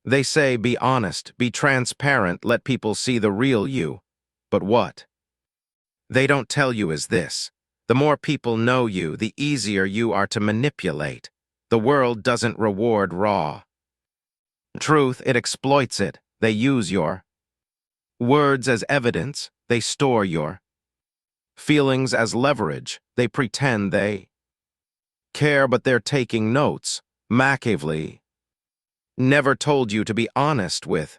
They say be honest, be transparent, let people see the real you. But what they don't tell you is this. The more people know you, the easier you are to manipulate. The world doesn't reward raw truth, it exploits it. They use your words as evidence, they store your feelings as leverage, they pretend they care but they're taking notes. Machiavelli never told you to be honest with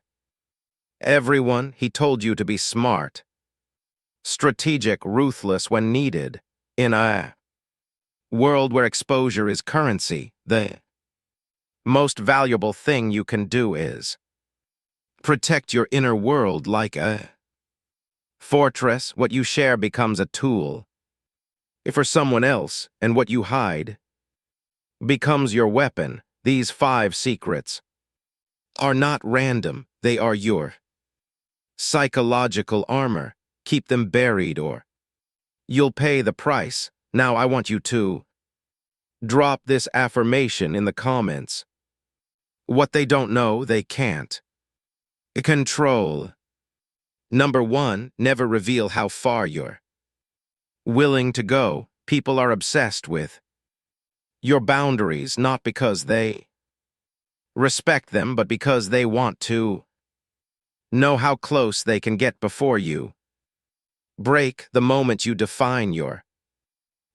everyone, he told you to be smart, strategic, ruthless when needed. In a world where exposure is currency, the most valuable thing you can do is protect your inner world like a fortress. What you share becomes a tool for someone else, and what you hide becomes your weapon. These 5 secrets are not random, they are your psychological armor. Keep them buried or you'll pay the price. Now I want you to drop this affirmation in the comments. What they don't know, they can't control. Number 1, never reveal how far you're willing to go. People are obsessed with your boundaries, not because they respect them, but because they want to know how close they can get before you break. The moment you define your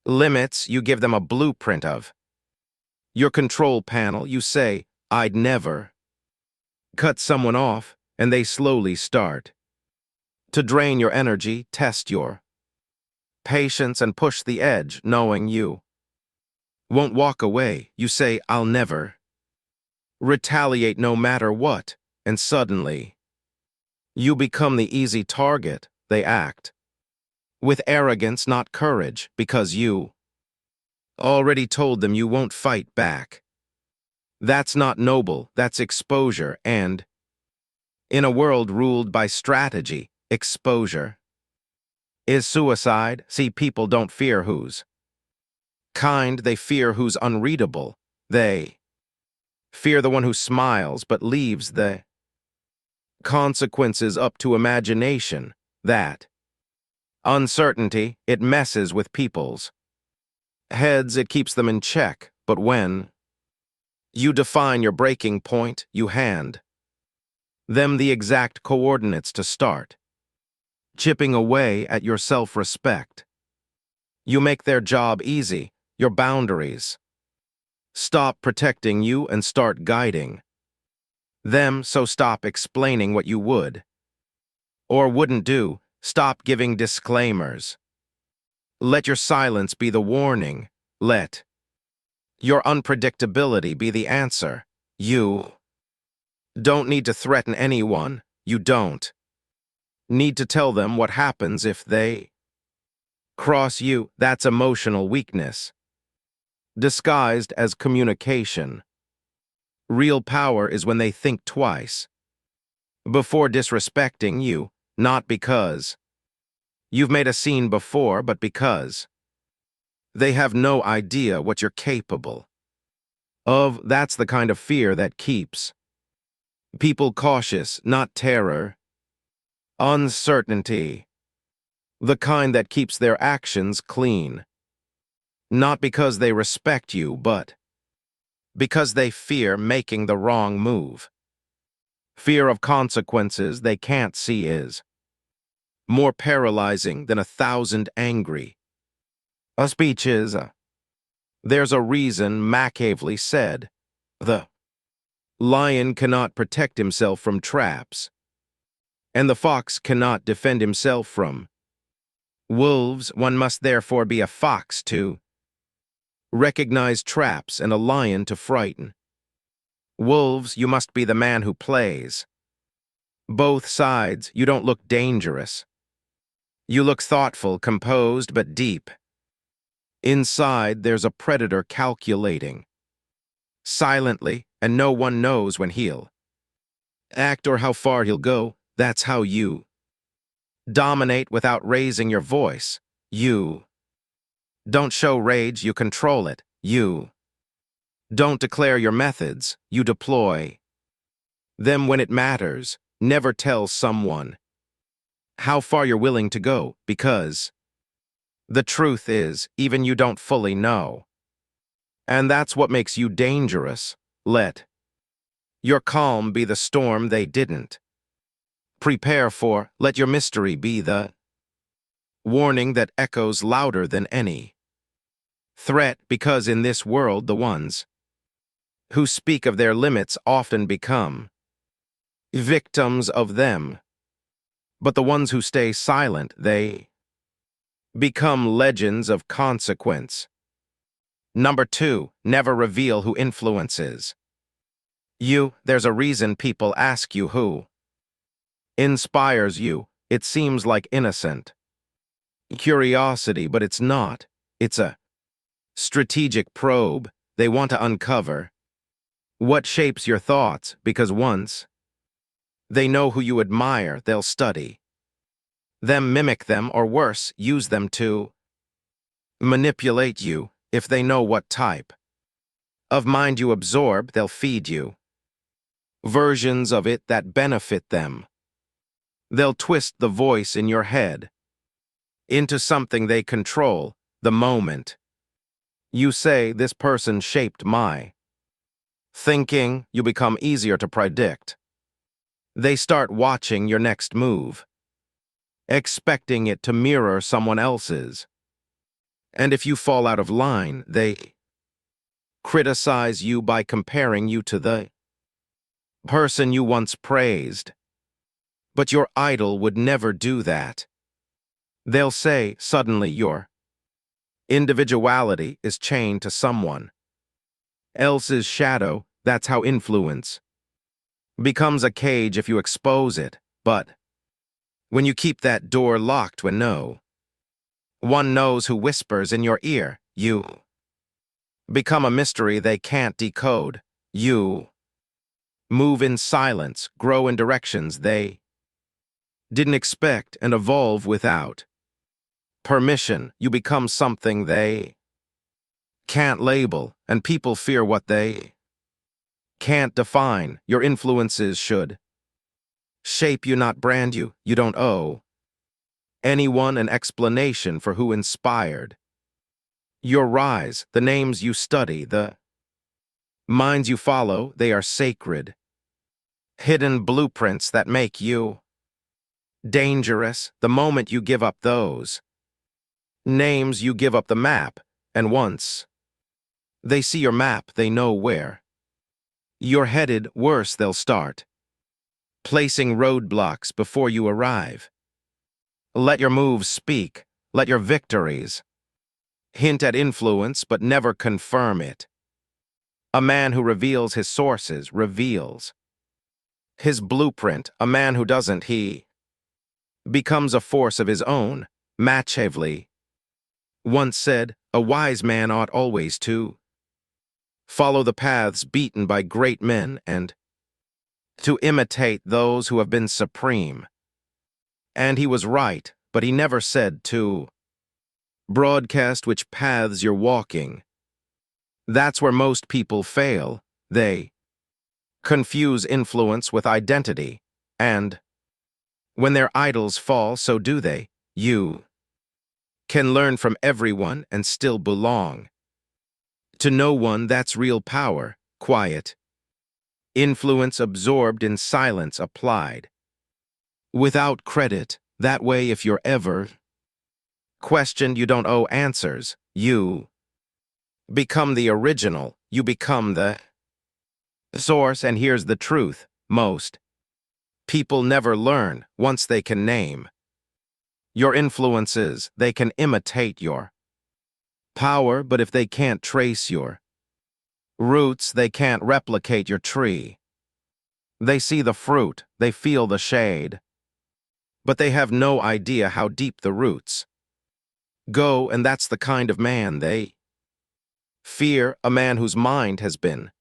limits, you give them a blueprint of your control panel. You say, I'd never cut someone off, and they slowly start to drain your energy, test your patience, and push the edge, knowing you won't walk away. You say, I'll never retaliate no matter what, and suddenly you become the easy target. They act with arrogance, not courage, because you already told them you won't fight back. That's not noble, that's exposure, and in a world ruled by strategy, exposure is suicide. See, people don't fear who's kind, they fear who's unreadable. They fear the one who smiles but leaves the consequences up to imagination. That uncertainty, it messes with people's heads, it keeps them in check. But when you define your breaking point, you hand them the exact coordinates to start chipping away at your self-respect. You make their job easy, your boundaries stop protecting you and start guiding them. So stop explaining what you would or wouldn't do. Stop giving disclaimers. Let your silence be the warning. Let your unpredictability be the answer. You don't need to threaten anyone. You don't need to tell them what happens if they cross you. That's emotional weakness disguised as communication. Real power is when they think twice before disrespecting you, not because you've made a scene before, but because they have no idea what you're capable of. That's the kind of fear that keeps people cautious, not terror. Uncertainty, the kind that keeps their actions clean. Not because they respect you, but because they fear making the wrong move. Fear of consequences they can't see is more paralyzing than 1,000 angry speeches. There's a reason Machiavelli said, the lion cannot protect himself from traps, and the fox cannot defend himself from wolves. One must therefore be a fox to recognize traps and a lion to frighten wolves. You must be the man who plays both sides. You don't look dangerous. You look thoughtful, composed, but deep inside there's a predator calculating silently, and no one knows when he'll act or how far he'll go. That's how you dominate without raising your voice. You don't show rage, you control it. You don't declare your methods, you deploy Then when it matters, never tell someone how far you're willing to go, because the truth is, even you don't fully know. And that's what makes you dangerous. Let your calm be the storm they didn't prepare for. Let your mystery be the warning that echoes louder than any threat, because in this world the ones who speak of their limits often become victims of them. But the ones who stay silent, they become legends of consequence. Number 2, never reveal who influences you. There's a reason people ask you who inspires you. It seems like innocent curiosity, but it's not. It's a strategic probe. They want to uncover what shapes your thoughts, because once they know who you admire, they'll study them, mimic them, or worse, use them to manipulate you. If they know what type of mind you absorb, they'll feed you versions of it that benefit them. They'll twist the voice in your head into something they control. The moment you say, "This person shaped my thinking," you become easier to predict. They start watching your next move, expecting it to mirror someone else's. And if you fall out of line, they criticize you by comparing you to the person you once praised. But your idol would never do that. They'll say, suddenly your individuality is chained to someone else's shadow. That's how influence becomes a cage if you expose it. But when you keep that door locked, when no one knows who whispers in your ear, you become a mystery they can't decode. You move in silence, grow in directions they didn't expect, and evolve without permission. You become something they can't label, and people fear what they can't define. Your influences should shape you, not brand you. You don't owe anyone an explanation for who inspired your rise. The names you study, the minds you follow, they are sacred, hidden blueprints that make you dangerous. The moment you give up those names, you give up the map, and once they see your map, they know where you're headed. Worse, they'll start placing roadblocks before you arrive. Let your moves speak. Let your victories hint at influence, but never confirm it. A man who reveals his sources reveals his blueprint. A man who doesn't, he becomes a force of his own. Machiavelli once said, "A wise man ought always to follow the paths beaten by great men and to imitate those who have been supreme." And he was right, but he never said to broadcast which paths you're walking. That's where most people fail. They confuse influence with identity, and when their idols fall, so do they. You can learn from everyone and still belong to no one. That's real power. Quiet influence absorbed in silence, applied without credit. That way, if you're ever questioned, you don't owe answers. You become the original. You become the source. And here's the truth: most people never learn. Once they can name your influences, they can imitate your power, but if they can't trace your roots, they can't replicate your tree. They see the fruit, they feel the shade, but they have no idea how deep the roots go, and that's the kind of man they fear. A man whose mind has been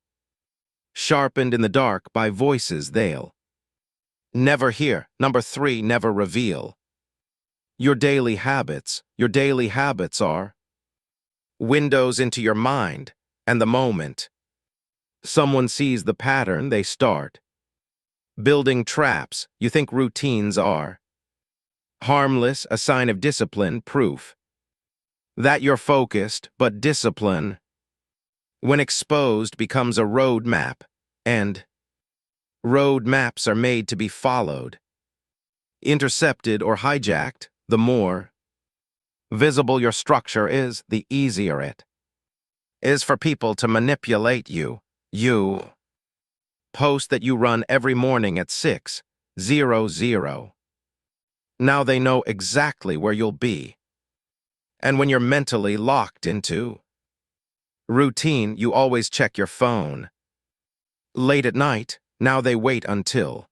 sharpened in the dark by voices they'll never hear. Number 3, never reveal your daily habits. Your daily habits are windows into your mind, and the moment someone sees the pattern, they start Building traps, you think routines are. Harmless, a sign of discipline, proof. That you're focused, but discipline, when exposed, becomes a road map, and road maps are made to be followed. Intercepted or hijacked, the more visible your structure is, the easier it is for people to manipulate you. You post that you run every morning at 6:00. Now they know exactly where you'll be. And when you're mentally locked into routine, you always check your phone. Late at night, now they wait until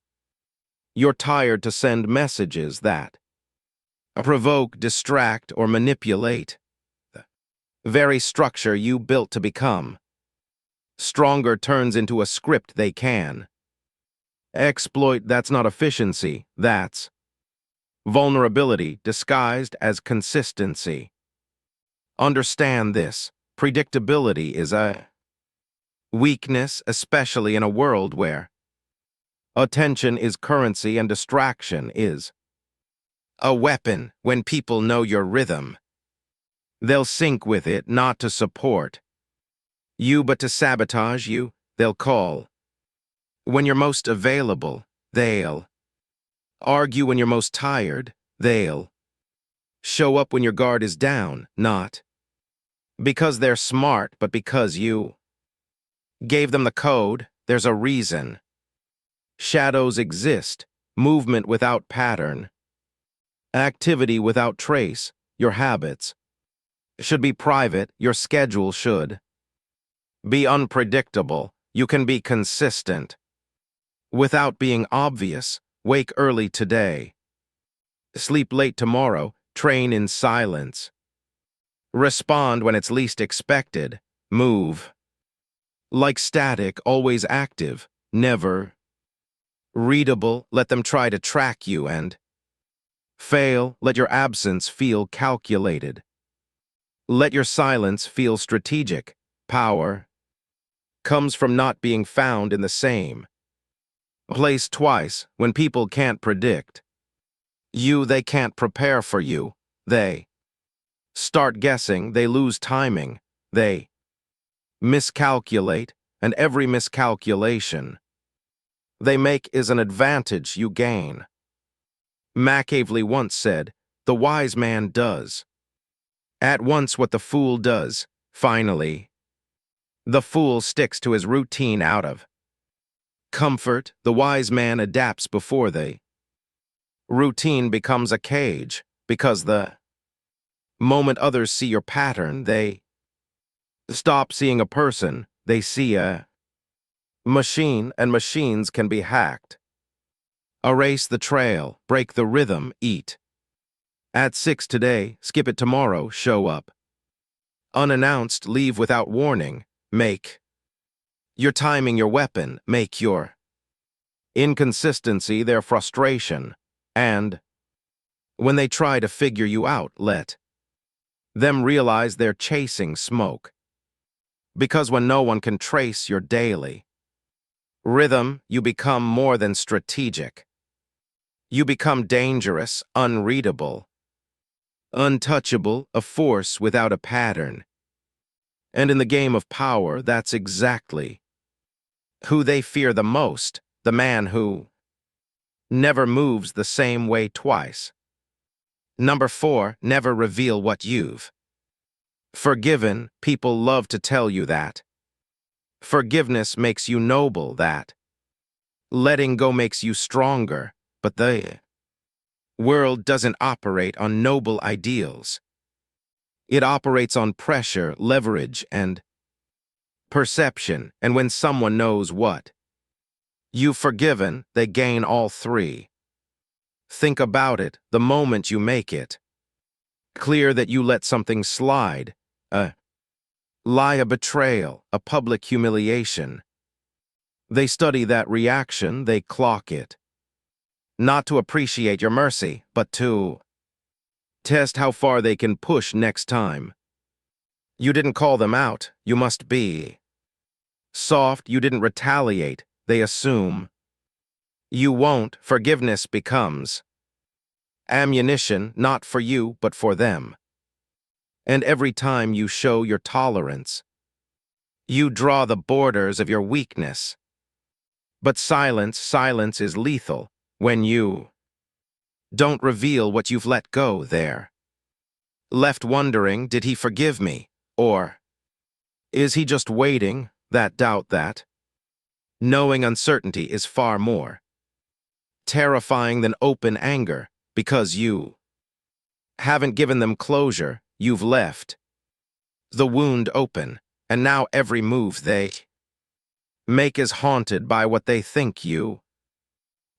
you're tired to send messages that provoke, distract, or manipulate the very structure you built to become. Stronger turns into a script they can exploit. That's not efficiency, that's vulnerability disguised as consistency. Understand this. Predictability is a weakness, especially in a world where attention is currency and distraction is a weapon. When people know your rhythm, they'll sync with it, not to support you, but to sabotage you. They'll call when you're most available. They'll argue when you're most tired. They'll show up when your guard is down, not because they're smart, but because you gave them the code. There's a reason. Shadows exist, movement without pattern, activity without trace. Your habits should be private. Your schedule should be unpredictable. You can be consistent without being obvious. Wake early today. Sleep late tomorrow. Train in silence. Respond when it's least expected. Move like static, always active, never readable. Let them try to track you and fail. Let your absence feel calculated. Let your silence feel strategic. Power comes from not being found in the same place twice. When people can't predict you, they can't prepare for you. They start guessing. They lose timing. They miscalculate, and every miscalculation they make is an advantage you gain. Machiavelli once said, "The wise man does at once what the fool does." Finally, the fool sticks to his routine out of comfort. The wise man adapts before the routine becomes a cage, because the moment others see your pattern, they stop seeing a person. They see a machine, and machines can be hacked. Erase the trail, break the rhythm, eat at 6 today, skip it tomorrow, show up unannounced, leave without warning. Make your timing your weapon. Make your inconsistency their frustration. And when they try to figure you out, let them realize they're chasing smoke. Because when no one can trace your daily rhythm, you become more than strategic. You become dangerous, unreadable, untouchable, a force without a pattern. And in the game of power, that's exactly who they fear the most, the man who never moves the same way twice. Number 4, never reveal what you've forgiven. People love to tell you that forgiveness makes you noble, that letting go makes you stronger, but the world doesn't operate on noble ideals. It operates on pressure, leverage, and perception. And when someone knows what you've forgiven, they gain all three. Think about it the moment you make it clear that you let something slide, a lie, a betrayal, a public humiliation. They study that reaction, they clock it. Not to appreciate your mercy, but to test how far they can push next time. You didn't call them out, you must be soft. You didn't retaliate, they assume You won't, forgiveness becomes ammunition not for you but for them. And every time you show your tolerance, you draw the borders of your weakness. But silence is lethal when you don't reveal what you've let go there. Left wondering, did he forgive me? Or is he just waiting? That doubt that knowing uncertainty is far more terrifying than open anger, because you haven't given them closure, you've left the wound open, and now every move they make is haunted by what they think you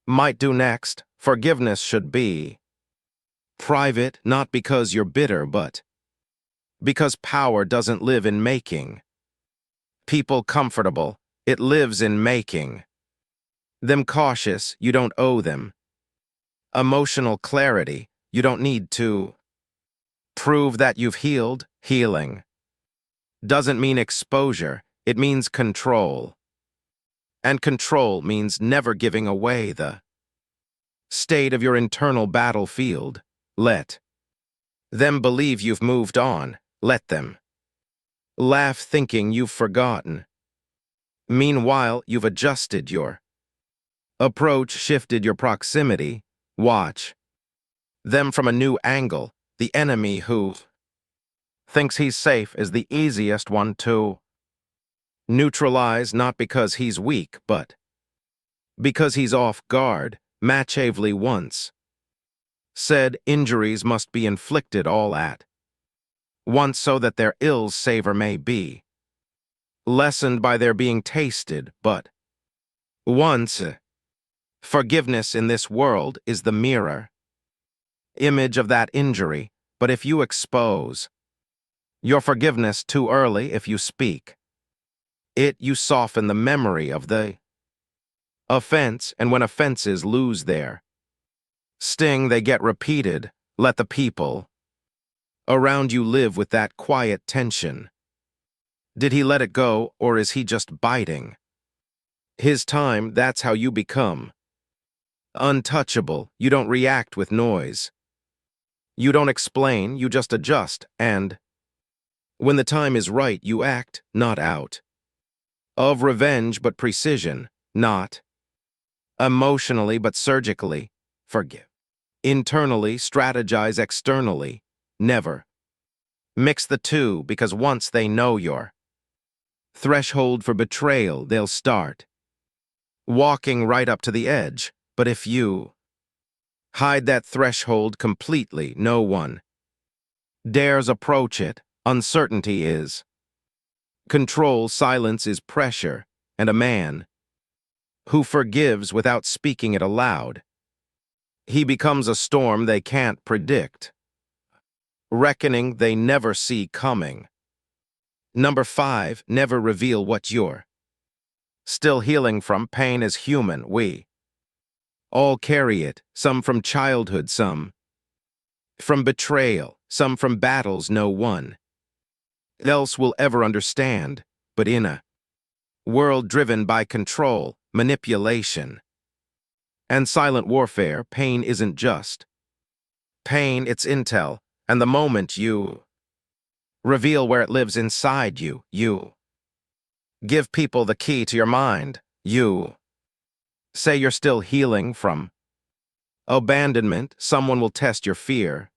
might do next. Forgiveness should be private, not because you're bitter, but because power doesn't live in making people comfortable, it lives in making them cautious. You don't owe them emotional clarity. You don't need to prove that you've healed. Healing doesn't mean exposure, it means control. And control means never giving away the state of your internal battlefield. Let them believe you've moved on. Let them laugh thinking you've forgotten. Meanwhile, you've adjusted your approach, shifted your proximity. Watch them from a new angle. The enemy who thinks he's safe is the easiest one to neutralize, not because he's weak, but because he's off guard. Machiavelli once said injuries must be inflicted all at once so that their ill's savor may be lessened by their being tasted, but once. Forgiveness in this world is the mirror image of that injury, but if you expose your forgiveness too early, if you speak it, you soften the memory of the offense, and when offenses lose their sting, they get repeated. Let the people around you live with that quiet tension. Did he let it go, or is he just biding his time? That's how you become untouchable. You don't react with noise. You don't explain, you just adjust, and when the time is right, you act, not out of revenge but precision, not emotionally but surgically. Forgive internally, strategize externally. Never mix the two, because once they know your threshold for betrayal, they'll start walking right up to the edge. But if you hide that threshold completely, no one dares approach it. Uncertainty is control, silence is pressure, and a man who forgives without speaking it aloud, he becomes a storm they can't predict, reckoning they never see coming. Number 5, never reveal what you're still healing from. Pain is human. We all carry it, some from childhood, some from betrayal, some from battles no one else will ever understand. But in a world driven by control, manipulation, and silent warfare, pain isn't just pain, it's intel. And the moment you reveal where it lives inside you, you give people the key to your mind. You say you're still healing from abandonment. Someone will test your fear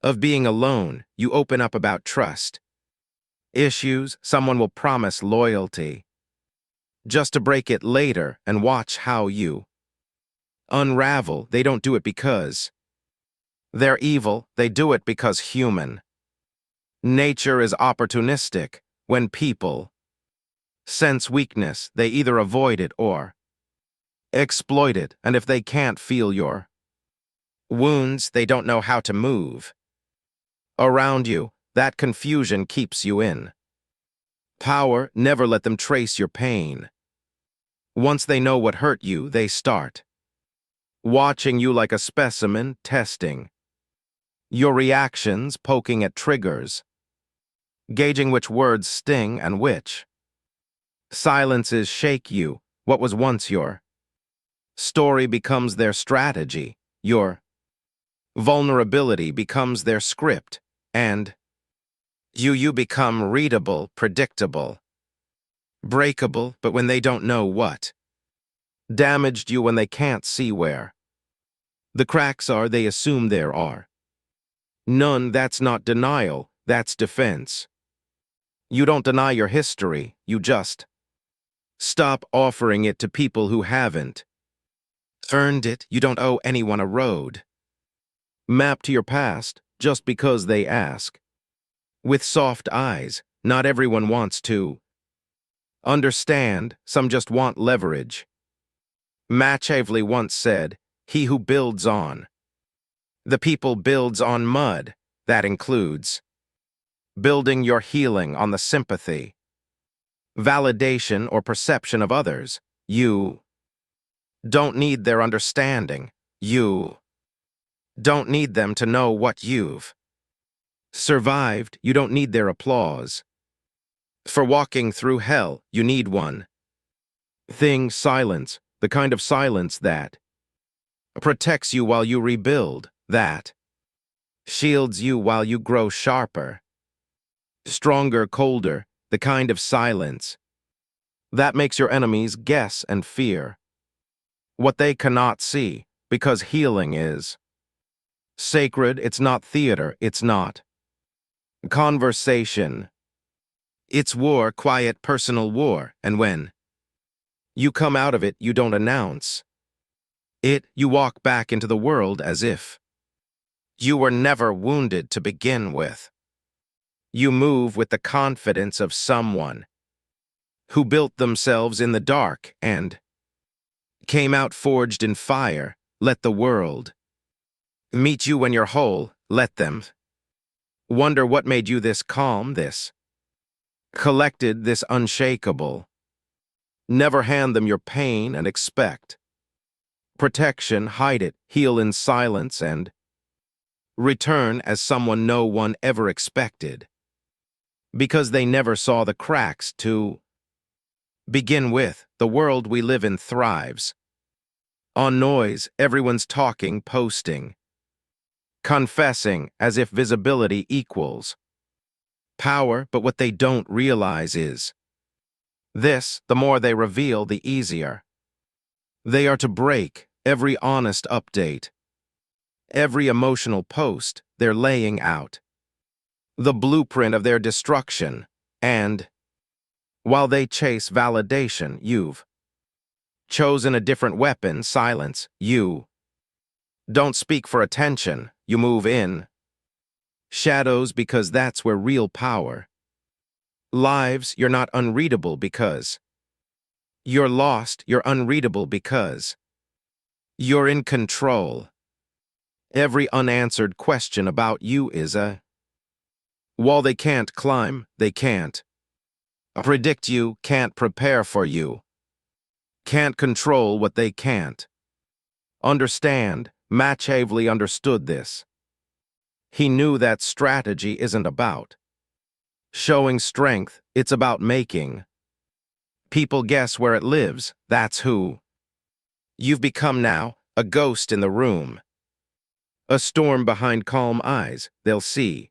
of being alone. You open up about trust issues. Someone will promise loyalty just to break it later, and watch how you unravel. They don't do it because they're evil. They do it because human nature is opportunistic. When people sense weakness, they either avoid it or exploit it, and if they can't feel your wounds, they don't know how to move around you. That confusion keeps you in power. Never let them trace your pain. Once they know what hurt you, they start watching you like a specimen, testing your reactions, poking at triggers, gauging which words sting and which silences shake you. What was once your story becomes their strategy, your vulnerability becomes their script, and you become readable, predictable, breakable, but when they don't know what, damaged you when they can't see where. The cracks are they assume there are. None, that's not denial, that's defense. You don't deny your history, you just stop offering it to people who haven't earned it. You don't owe anyone a road map to your past just because they ask. With soft eyes, not everyone wants to understand, some just want leverage. Machiavelli once said, "He who builds on the people builds on mud." That includes building your healing on the sympathy, validation, or perception of others. You don't need their understanding. You don't need them to know what you've survived. You don't need their applause. For walking through hell, you need one thing: silence, the kind of silence that protects you while you rebuild, that shields you while you grow sharper, stronger, colder, the kind of silence that makes your enemies guess and fear what they cannot see, because healing is sacred. It's not theater, it's not conversation. It's war, quiet, personal war, and when you come out of it, you don't announce it. You walk back into the world as if you were never wounded to begin with. You move with the confidence of someone who built themselves in the dark and came out forged in fire. Let the world meet you when you're whole. Let them wonder what made you this calm, this collected, this unshakable. Never hand them your pain and expect protection. Hide it, heal in silence, and return as someone no one ever expected, because they never saw the cracks to begin with. The world we live in thrives on noise. Everyone's talking, posting, confessing, as if visibility equals power. But what they don't realize is this: the more they reveal, the easier they are to break. Every honest update, every emotional post, they're laying out the blueprint of their destruction. And while they chase validation, you've chosen a different weapon: silence. You don't speak for attention, you move in shadows, because that's where real power lives. You're not unreadable because you're lost. You're unreadable because you're in control. Every unanswered question about you is a wall they can't climb. They can't predict you, can't prepare for you, can't control what they can't understand. Machiavelli understood this. He knew that strategy isn't about showing strength, it's about making people guess where it lives. That's who you've become now: a ghost in the room, a storm behind calm eyes. They'll see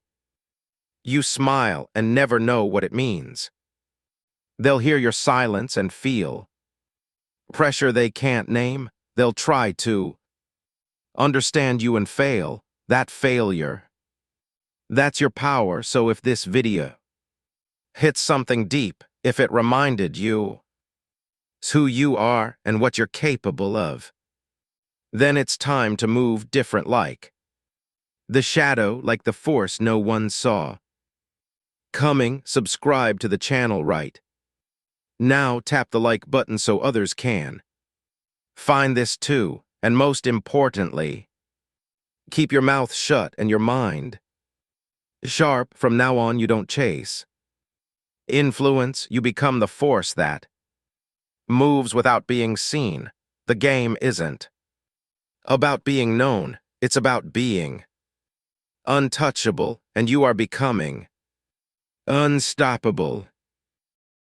you smile and never know what it means. They'll hear your silence and feel pressure they can't name. They'll try to understand you and fail. That failure, that's your power. So if this video hits something deep, if it reminded you who you are and what you're capable of, then it's time to move different, like the shadow, like the force no one saw coming. Subscribe to the channel right now. Tap the like button so others can find this too. And most importantly, keep your mouth shut and your mind sharp. From now on, you don't chase influence, you become the force that moves without being seen. The game isn't about being known, it's about being untouchable, and you are becoming unstoppable.